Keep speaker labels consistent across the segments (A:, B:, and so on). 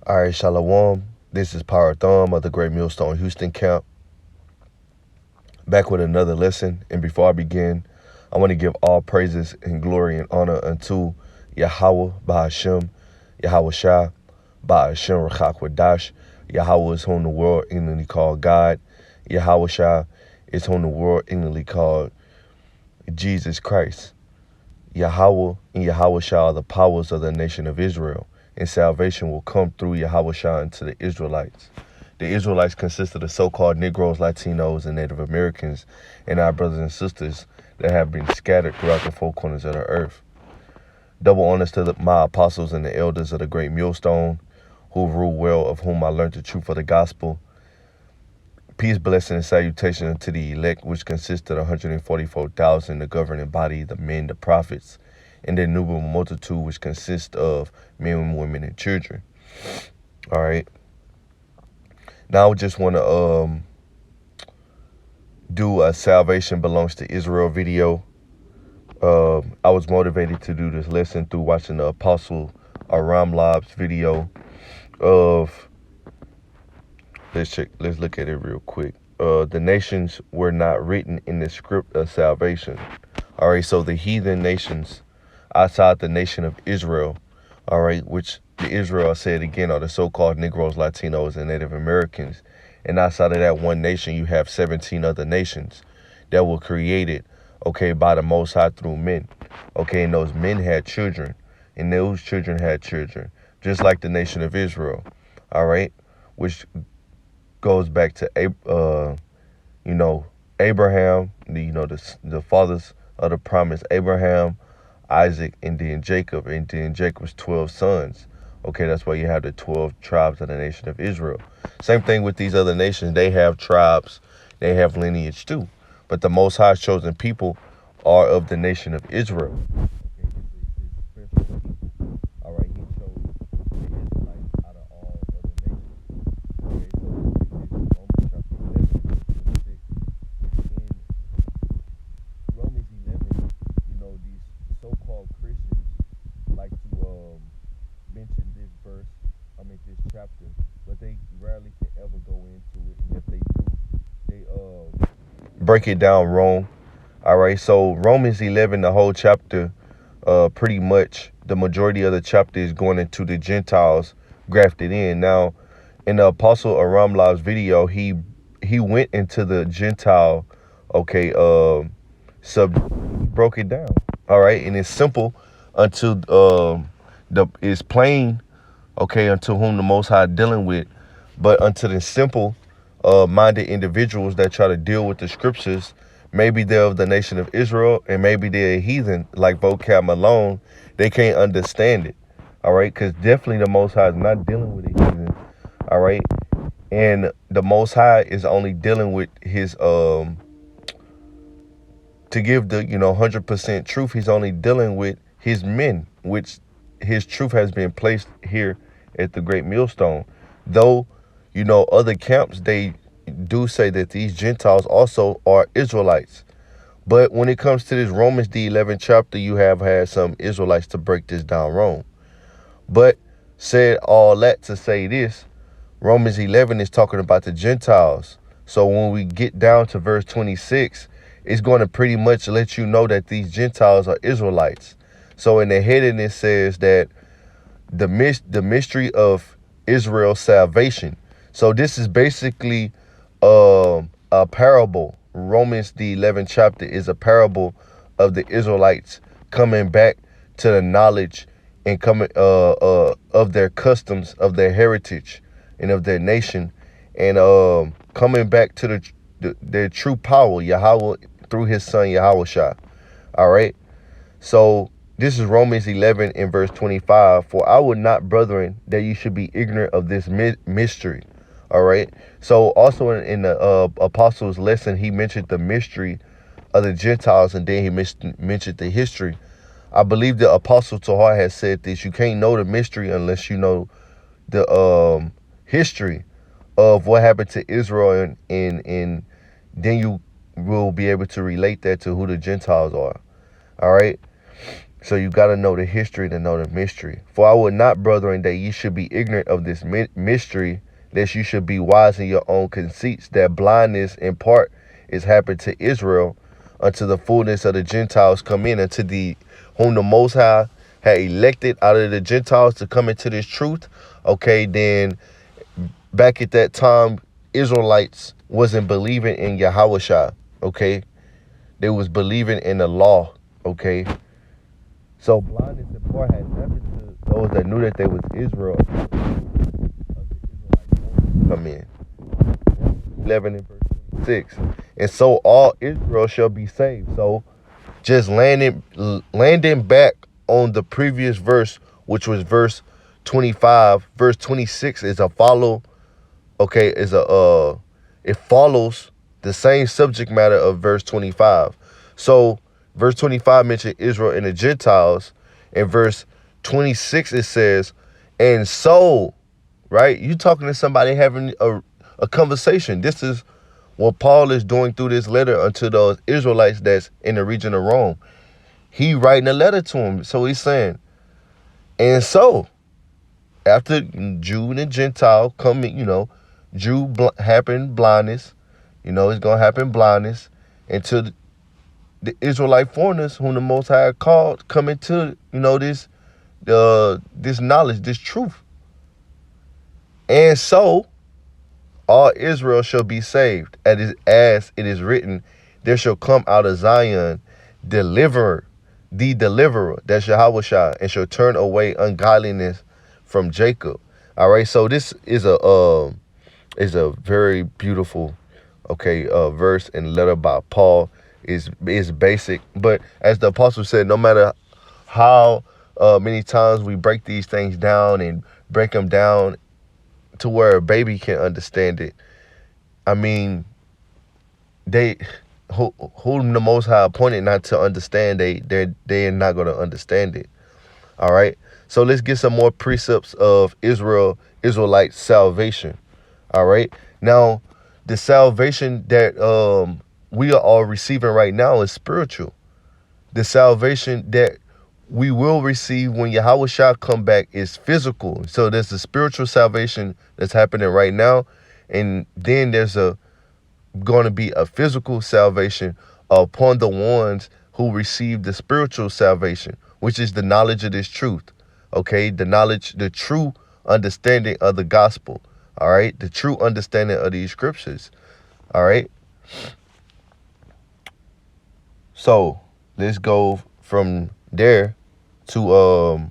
A: All right, Shalom. This is Power Thumb of the Great Millstone Houston Camp. Back with another lesson. And before I begin, I want to give all praises and glory and honor unto Yahweh Ba'ashem, Yahweh Shah, Ba'ashem Rachak Yahweh is whom the world ignorantly called God. Yahweh Shah is whom the world ignorantly called Jesus Christ. Yahweh and Yahweh Shah are the powers of the nation of Israel, and salvation will come through Yahweh Shah into the Israelites. The Israelites consist of the so-called Negroes, Latinos, and Native Americans, and our brothers and sisters that have been scattered throughout the four corners of the earth. Double honors to my apostles and the elders of the great millstone, who rule well, of whom I learned the truth of the gospel. Peace, blessing, and salutation unto the elect, which consist of 144,000, the governing body, the men, the prophets, and the innumerable multitude, which consists of men, women, and children. All right. Now I just want to do a salvation belongs to Israel video. I was motivated to do this lesson through watching the Apostle Aram Lab's video of, let's look at it real quick. The nations were not written in the script of salvation. All right, so the heathen nations outside the nation of Israel, all right, which the Israel, I said again, are the so-called Negroes, Latinos, and Native Americans. And outside of that one nation, you have 17 other nations that were created, okay, by the Most High through men. Okay, and those men had children, and those children had children, just like the nation of Israel, all right, which goes back to, Abraham, the fathers of the promise, Abraham, Isaac, and then Jacob, and then Jacob's 12 sons. Okay, that's why you have the 12 tribes of the nation of Israel. Same thing with these other nations. They have tribes, they have lineage too. But the Most High's chosen people are of the nation of Israel. Okay, this is his special people. All right, he chose the Israelites out of all other nations. Okay, so this is Romans chapter 11, verse 26. In Romans 11, these so-called Christians like to mention this this chapter, but they rarely can ever go into it, and if they do, they break it down wrong. All right, so Romans 11, the whole chapter, pretty much the majority of the chapter is going into the Gentiles grafted in. Now, in the Apostle Aram Lab's video, he went into the Gentile, okay, broke it down. All right, and it's simple until it's plain, okay, unto whom the Most High dealing with, but unto the simple minded individuals that try to deal with the scriptures, maybe they're of the nation of Israel and maybe they're a heathen like Vocab Malone, they can't understand it. All right, because definitely the Most High is not dealing with a heathen. All right, and the Most High is only dealing with his to give the 100% truth. He's only dealing with his men, which his truth has been placed here at the Great Millstone. Though other camps, they do say that these Gentiles also are Israelites. But when it comes to this Romans the 11th chapter, you have had some Israelites to break this down wrong. But said all that to say this, Romans 11 is talking about the Gentiles. So when we get down to verse 26, it's going to pretty much let you know that these Gentiles are Israelites. So in the heading, it says that the mystery of Israel's salvation. So this is basically a parable. Romans the 11th chapter is a parable of the Israelites coming back to the knowledge and coming of their customs, of their heritage, and of their nation, and coming back to their true power, Yahweh, through his son Yahweh Shah. All right. So this is Romans 11 and verse 25. For I would not, brethren, that you should be ignorant of this mystery. All right. So also in the apostles' lesson, he mentioned the mystery of the Gentiles, and then he mentioned the history. I believe the apostle Tahar has said this: you can't know the mystery unless you know the history of what happened to Israel, and then you will be able to relate that to who the Gentiles are. All right. So you got to know the history to know the mystery. For I would not, brethren, that ye should be ignorant of this mystery, lest you should be wise in your own conceits, that blindness in part is happened to Israel, until the fullness of the Gentiles come in, unto the whom the Most High had elected out of the Gentiles to come into this truth. Okay, then back at that time, Israelites wasn't believing in Yahushua. Okay, they was believing in the law. Okay, so blindness in part had happened to those that knew that they was Israel. Come in 11 and verse 26, and so all Israel shall be saved. So just landing back on the previous verse, which was verse 25. Verse 26 is a follow. Okay, is a it follows the same subject matter of verse 25. So verse 25 mentioned Israel and the Gentiles. In verse 26 it says, and so, right? You talking to somebody having a conversation. This is what Paul is doing through this letter unto those Israelites that's in the region of Rome. He writing a letter to them. So he's saying, and so after Jew and Gentile come in, Jew happen blindness, it's going to happen blindness until the Israelite foreigners whom the Most High called come into, this knowledge, this truth. And so all Israel shall be saved, as it is written, there shall come out of Zion deliverer, the deliverer, that's Yahushua, and shall turn away ungodliness from Jacob. All right, so this is a very beautiful, verse and letter by Paul. Is basic, but as the apostle said, no matter how many times we break these things down and break them down to where a baby can understand it, I mean, whom the Most High appointed not to understand, they're not going to understand it. All right, so let's get some more precepts of Israelite salvation. All right, now the salvation that we are all receiving right now is spiritual. The salvation that we will receive when Yahushua come back is physical. So there's the spiritual salvation that's happening right now, and then there's going to be a physical salvation upon the ones who receive the spiritual salvation, which is the knowledge of this truth. Okay, the true understanding of the gospel. All right, the true understanding of these scriptures. All right. So let's go from there to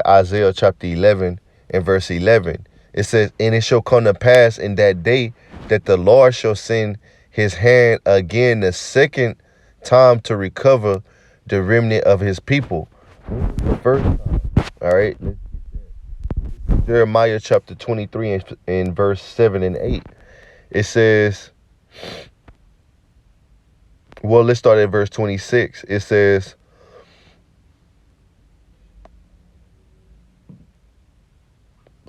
A: Isaiah chapter 11 and verse 11. It says, and it shall come to pass in that day that the Lord shall send his hand again the second time to recover the remnant of his people. The first time. All right. Jeremiah chapter 23 and verse 7 and 8. It says, well, let's start at verse 26. It says,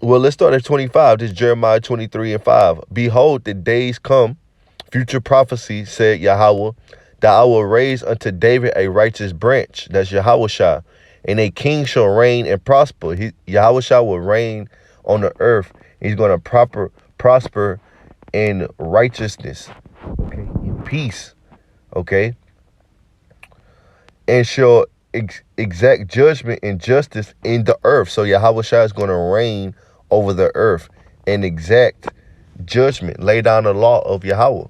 A: well, let's start at 25. This is Jeremiah 23 and 5. Behold, the days come, future prophecy, said Yahweh, that I will raise unto David a righteous branch, that's Yahushua, and a king shall reign and prosper. Yahushua will reign on the earth. He's going to prosper in righteousness, okay, in peace, okay, and shall exact judgment and justice in the earth. So Yahushua is going to reign over the earth and exact judgment, lay down the law of Yahweh.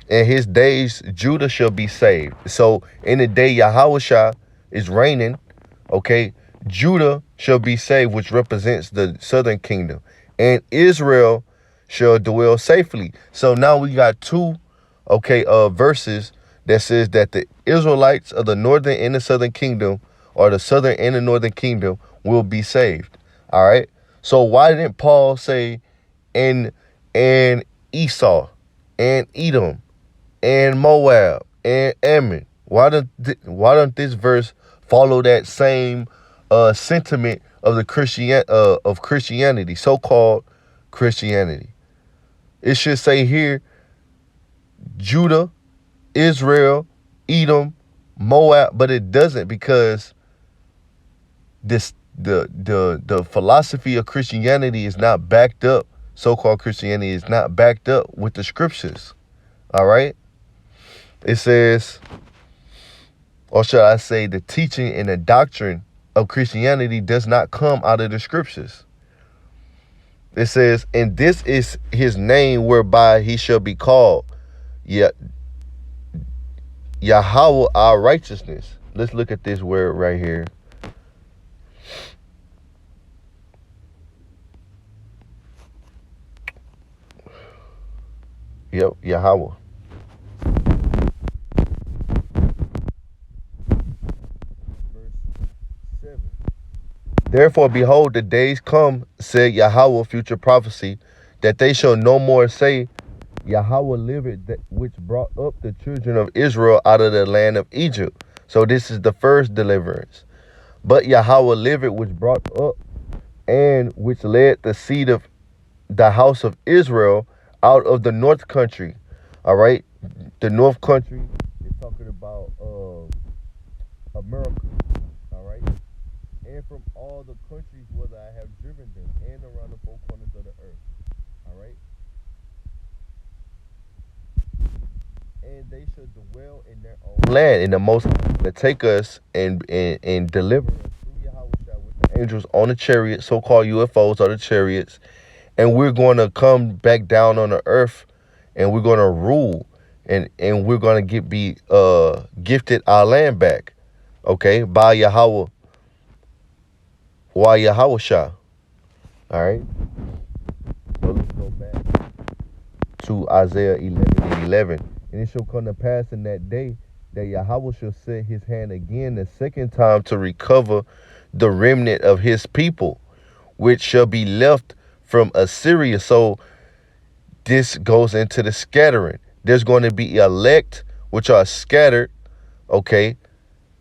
A: In his days, Judah shall be saved. So in the day Yahushua is reigning, okay, Judah shall be saved, which represents the southern kingdom, and Israel shall dwell safely. So now we got two, verses that says that the Israelites of the northern and the southern kingdom, or the southern and the northern kingdom, will be saved. All right. So why didn't Paul say and Esau and Edom and Moab and Ammon? Why don't this verse follow that same sentiment of the Christianity, so-called Christianity? It should say here, Judah, Israel, Edom, Moab, but it doesn't, because this the philosophy of Christianity is not backed up. So-called Christianity is not backed up with the scriptures. All right. It says, or should I say, the teaching and the doctrine of Christianity does not come out of the scriptures. It says, and this is his name whereby he shall be called, Yahweh our righteousness. Let's look at this word right here. Yep, Yahweh. Verse 7. Therefore, behold, the days come, said Yahweh, future prophecy, that they shall no more say, Yahweh liveth, that which brought up the children of Israel out of the land of Egypt. So this is the first deliverance. But Yahweh liveth, which brought up and which led the seed of the house of Israel out of the north country. All right. The north country is talking about America. All right. And from all the countries whither I have driven them, and around the four corners of the earth. All right. And they shall dwell in their own land. And the Most High to take us and deliver us through Yahweh with the angels on the chariots, so-called UFOs are the chariots. And we're going to come back down on the earth, and we're going to rule, and we're going to be gifted our land back. Okay, by Yahweh, why Yahweh Shah. All right. So let's go back to Isaiah 11:11. And it shall come to pass in that day that Yahweh shall set his hand again the second time to recover the remnant of his people, which shall be left from Assyria. So this goes into the scattering. There's going to be elect, which are scattered, okay,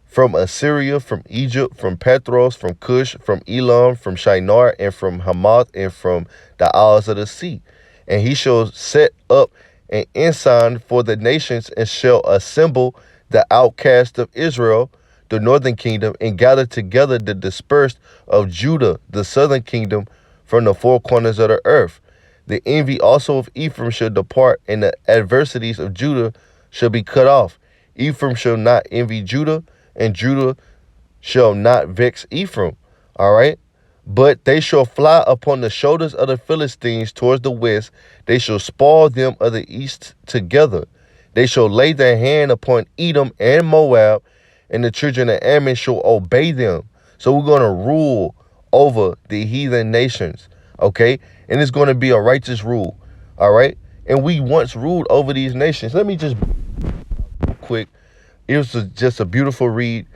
A: from Assyria, from Egypt, from Petros, from Cush, from Elam, from Shinar, and from Hamath, and from the isles of the sea. And he shall set up an ensign for the nations, and shall assemble the outcast of Israel, the northern kingdom, and gather together the dispersed of Judah, the southern kingdom, from the four corners of the earth. The envy also of Ephraim shall depart, and the adversities of Judah shall be cut off. Ephraim shall not envy Judah, and Judah shall not vex Ephraim. All right. But they shall fly upon the shoulders of the Philistines towards the west. They shall spoil them of the east together. They shall lay their hand upon Edom and Moab, and the children of Ammon shall obey them. So we're going to rule over the heathen nations, okay? And it's going to be a righteous rule, all right? And we once ruled over these nations. Let me just quick. It was just a beautiful read.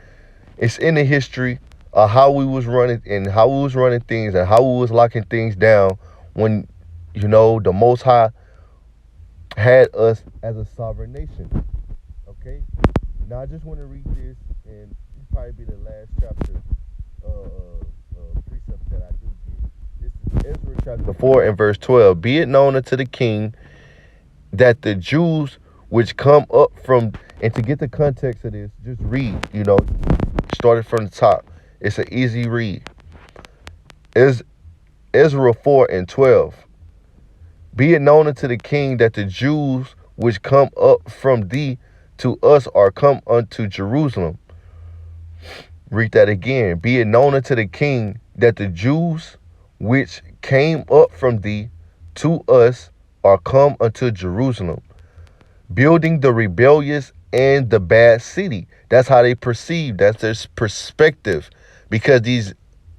A: It's in the history of how we was running and how we was running things and how we was locking things down when, the Most High had us as a sovereign nation. Okay? Now I just want to read this, and it'll probably be the last chapter precept that I do get. This is Ezra chapter 4 and verse 12. Be it known unto the king that the Jews which come up from, and to get the context of this, just read, started from the top. It's an easy read. Ezra 4 and 12. Be it known unto the king that the Jews which come up from thee to us are come unto Jerusalem. Read that again. Be it known unto the king that the Jews which came up from thee to us are come unto Jerusalem, building the rebellious and the bad city. That's how they perceive. That's their perspective, because these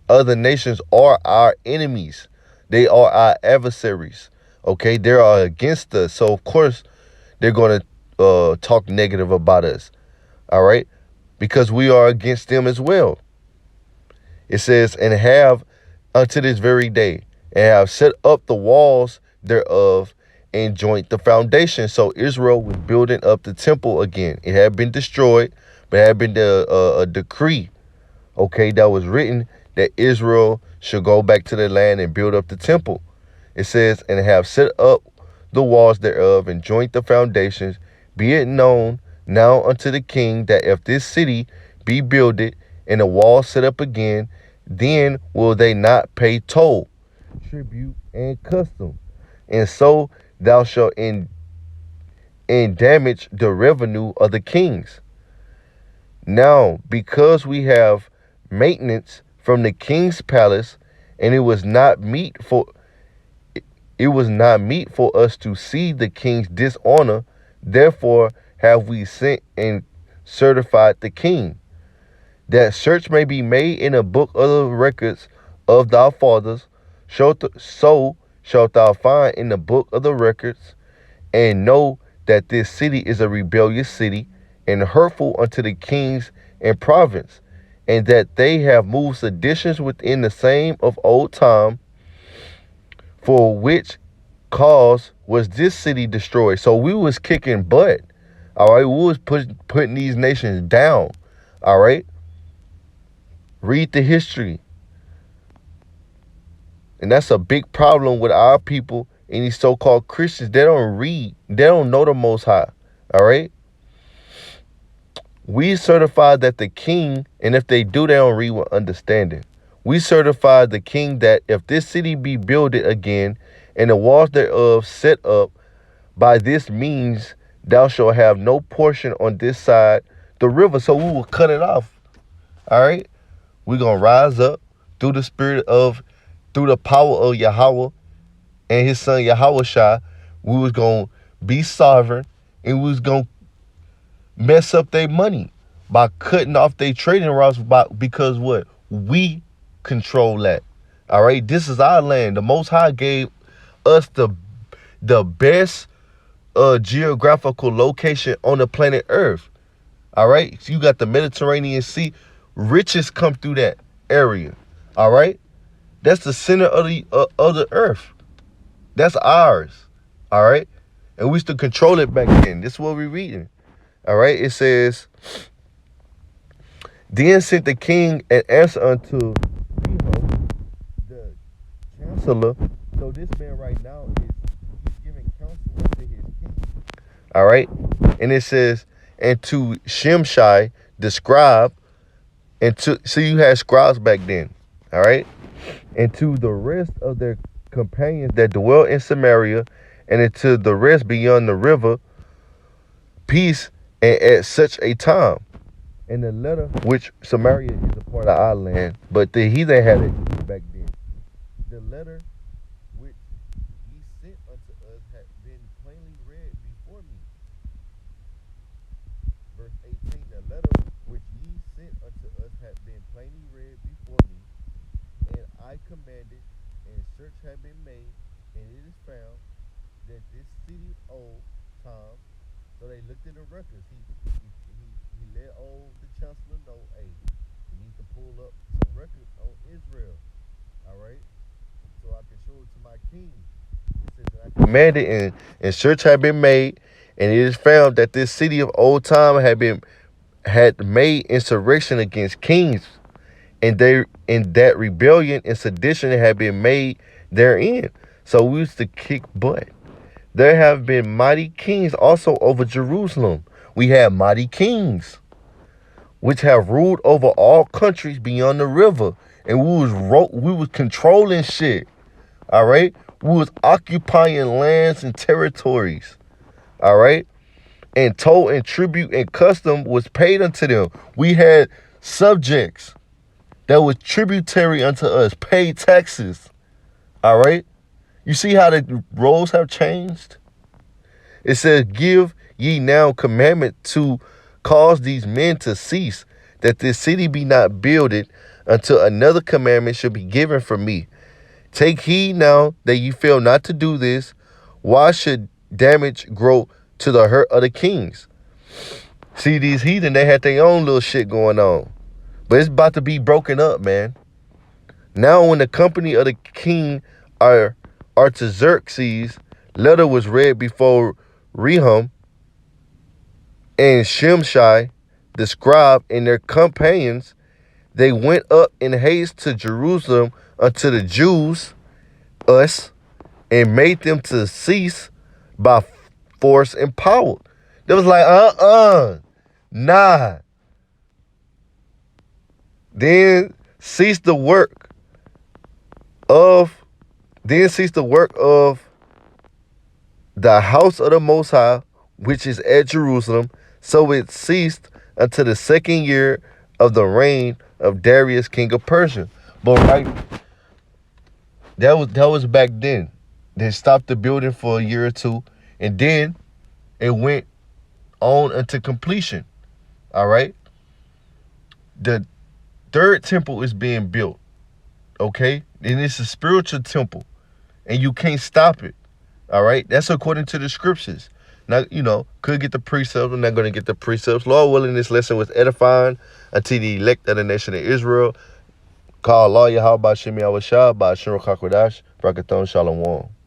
A: other nations are our enemies. They are our adversaries. Okay, they are against us. So of course they're going to talk negative about us. All right, because we are against them as well. It says, and have unto this very day, and have set up the walls thereof, and joint the foundation. So Israel was building up the temple again. It had been destroyed, but it had been a decree, okay, that was written that Israel should go back to the land and build up the temple. It says, and have set up the walls thereof, and joint the foundations. Be it known now unto the king that if this city be builded and the wall set up again, then will they not pay toll, tribute, and custom, and so thou shalt damage the revenue of the kings. Now, because we have maintenance from the king's palace, and it was not meet for us to see the king's dishonor, therefore have we sent and certified the king, that search may be made in a book of the records of thy fathers, so shalt thou find in the book of the records, and know that this city is a rebellious city, and hurtful unto the kings and province, and that they have moved seditions within the same of old time, for which cause was this city destroyed. So we was kicking butt. All right, we was putting these nations down. All right, read the history. And that's a big problem with our people and these so-called Christians. They don't read. They don't know the Most High. All right. We certify that the king, and if they do, they don't read with understanding. We certify the king that if this city be builded again, and the walls thereof set up, by this means thou shalt have no portion on this side the river. So we will cut it off. All right. We're going to rise up through the power of Yahweh and his son Yahushua. We was going to be sovereign, and we was going to mess up their money by cutting off their trading routes because what? We control that. All right. This is our land. The Most High gave us the best geographical location on the planet Earth. All right. So you got the Mediterranean Sea. Riches come through that area. All right. That's the center of the earth. That's ours. All right. And we used to control it back then. This is what we're reading. All right. It says, then sent the king an answer unto Rehum, the chancellor. So this man right now he's giving counsel unto his king. All right. And it says, and to Shimshai, the scribe, so you had scribes back then. All right. And to the rest of their companions that dwell in Samaria, and to the rest beyond the river, peace, and at such a time. And the letter, which Samaria is a part of our land, but the heathen had it back then. The letter which ye sent unto us had been plainly read before me. Verse 18, the letter which ye sent unto us had been plainly read before me, and I commanded, and search had been made, and it is found that this city old time. So they looked at the records. He let the chancellor know, hey, you need to pull up some records on Israel. All right, so I can show it to my king. It says that I commanded, and search had been made, and it is found that this city of old time had made insurrection against kings, and that rebellion and sedition had been made therein. So we used to kick butt. There have been mighty kings also over Jerusalem. We had mighty kings which have ruled over all countries beyond the river, and we was controlling shit. All right, we was occupying lands and territories. All right, and toll and tribute and custom was paid unto them. We had subjects that was tributary unto us, paid taxes. All right. You see how the roles have changed? It says, give ye now commandment to cause these men to cease, that this city be not builded until another commandment shall be given from me. Take heed now that ye fail not to do this. Why should damage grow to the hurt of the kings? See, these heathen, they had their own little shit going on. But it's about to be broken up, man. Now when the company of the king Artaxerxes' letter was read before Rehum and Shimshai, the scribe, and their companions, they went up in haste to Jerusalem unto the Jews, us, and made them to cease by force and power. They was like, nah. Then cease the work of the house of the Most High, which is at Jerusalem. So it ceased until the second year of the reign of Darius, king of Persia. But right, that was back then. They stopped the building for a year or two, and then it went on until completion. All right. The third temple is being built. Okay, and it's a spiritual temple, and you can't stop it. All right, that's according to the scriptures. Now, could get the precepts. We're not going to get the precepts. Lord willing, this lesson was edifying unto the elect of the nation of Israel. Call Allah Yahweh Shemi Awashah by Shiro Kakwadash, Brakathon Shalom.